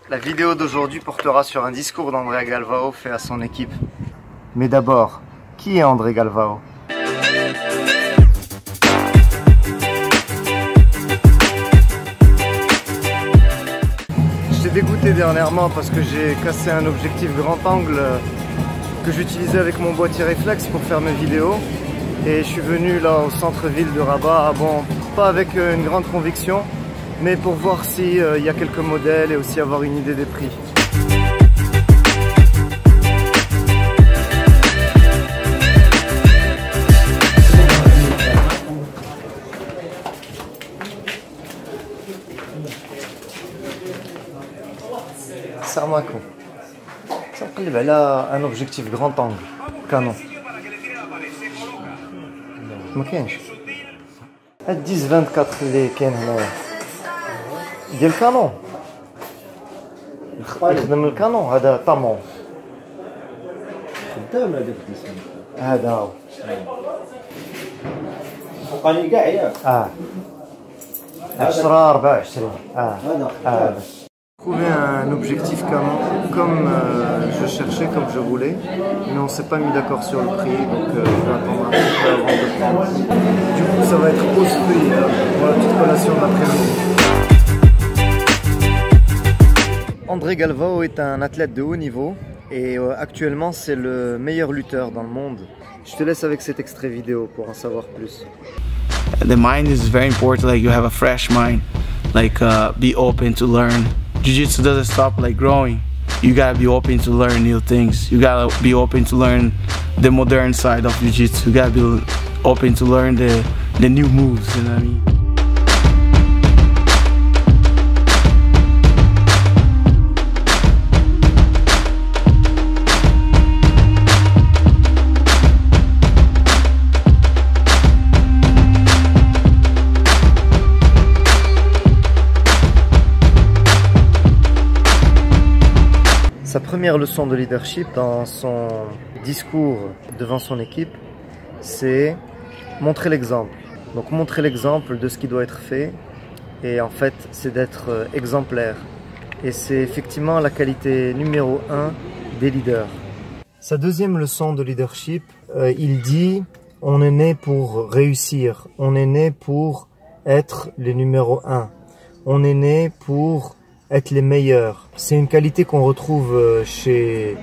La vidéo d'aujourd'hui portera sur un discours d'André Galvao fait à son équipe. Mais d'abord, qui est André Galvao? J'étais dégoûté dernièrement parce que j'ai cassé un objectif grand angle que j'utilisais avec mon boîtier réflexe pour faire mes vidéos. Et je suis venu là au centre-ville de Rabat, bon, pas avec une grande conviction, mais pour voir s'il y a quelques modèles et aussi avoir une idée des prix. Sarmaco. Ça me là un objectif grand angle, canon. ما كاينش هاد 10-24 اللي كاين هنايا ديال الكانون يخدم الكانون هذا طامون خدام هذاك الاسم هذا هو فوقاني كاع ياك 10-24 هذا Trouver un objectif Canon comme je cherchais, comme je voulais, mais on ne s'est pas mis d'accord sur le prix, donc je vais attendre un peu avant de prendre. Du coup, ça va être hausse prix pour la petite collation d'après-midi. André Galvao est un athlète de haut niveau et actuellement c'est le meilleur lutteur dans le monde. Je te laisse avec cet extrait vidéo pour en savoir plus. The mind is very important, like you have a fresh mind, like be open to learn. Jiu-Jitsu doesn't stop like growing. You gotta be open to learn new things. You gotta be open to learn the modern side of Jiu-Jitsu. You gotta be open to learn the new moves, you know what I mean? Sa première leçon de leadership dans son discours devant son équipe, c'est montrer l'exemple. Donc montrer l'exemple de ce qui doit être fait et en fait c'est d'être exemplaire. Et c'est effectivement la qualité numéro 1 des leaders. Sa deuxième leçon de leadership, il dit on est né pour réussir, on est né pour être les numéros 1, on est né pour être les meilleurs. C'est une qualité qu'on retrouve chez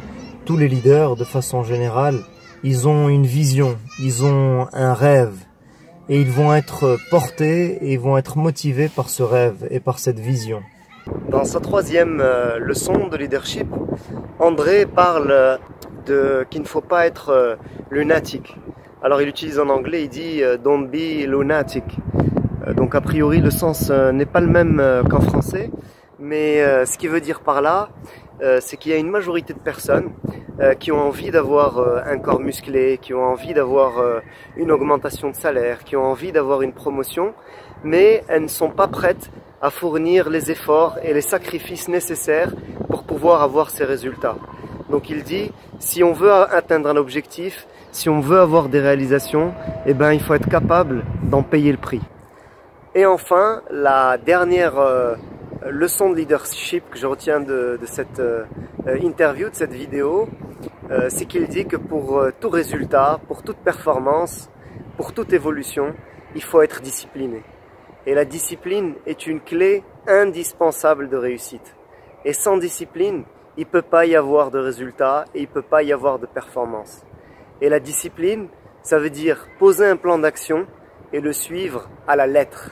tous les leaders de façon générale. Ils ont une vision, ils ont un rêve et ils vont être portés et ils vont être motivés par ce rêve et par cette vision. Dans sa troisième leçon de leadership, André parle qu'il ne faut pas être lunatique. Alors il utilise en anglais, il dit « don't be lunatic ». Donc a priori le sens n'est pas le même qu'en français. Mais ce qui veut dire par là, c'est qu'il y a une majorité de personnes qui ont envie d'avoir un corps musclé, qui ont envie d'avoir une augmentation de salaire, qui ont envie d'avoir une promotion, mais elles ne sont pas prêtes à fournir les efforts et les sacrifices nécessaires pour pouvoir avoir ces résultats. Donc il dit, si on veut atteindre un objectif, si on veut avoir des réalisations, eh ben, il faut être capable d'en payer le prix. Et enfin, la dernière leçon de leadership que je retiens de cette interview, de cette vidéo, c'est qu'il dit que pour tout résultat, pour toute performance, pour toute évolution, il faut être discipliné. Et la discipline est une clé indispensable de réussite. Et sans discipline, il ne peut pas y avoir de résultats et il ne peut pas y avoir de performance. Et la discipline, ça veut dire poser un plan d'action et le suivre à la lettre.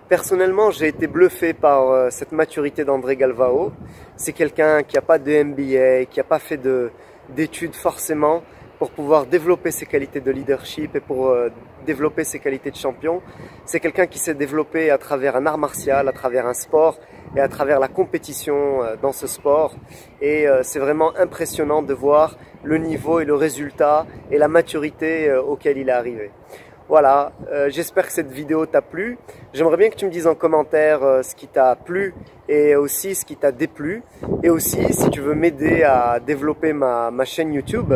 Personnellement, j'ai été bluffé par cette maturité d'André Galvao. C'est quelqu'un qui n'a pas de MBA, qui n'a pas fait d'études forcément pour pouvoir développer ses qualités de leadership et pour développer ses qualités de champion. C'est quelqu'un qui s'est développé à travers un art martial, à travers un sport et à travers la compétition dans ce sport. Et c'est vraiment impressionnant de voir le niveau et le résultat et la maturité auquel il est arrivé. Voilà, j'espère que cette vidéo t'a plu. J'aimerais bien que tu me dises en commentaire ce qui t'a plu et aussi ce qui t'a déplu. Et aussi, si tu veux m'aider à développer ma chaîne YouTube,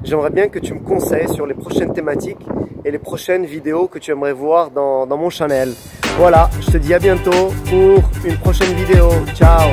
j'aimerais bien que tu me conseilles sur les prochaines thématiques et les prochaines vidéos que tu aimerais voir dans mon channel. Voilà, je te dis à bientôt pour une prochaine vidéo. Ciao!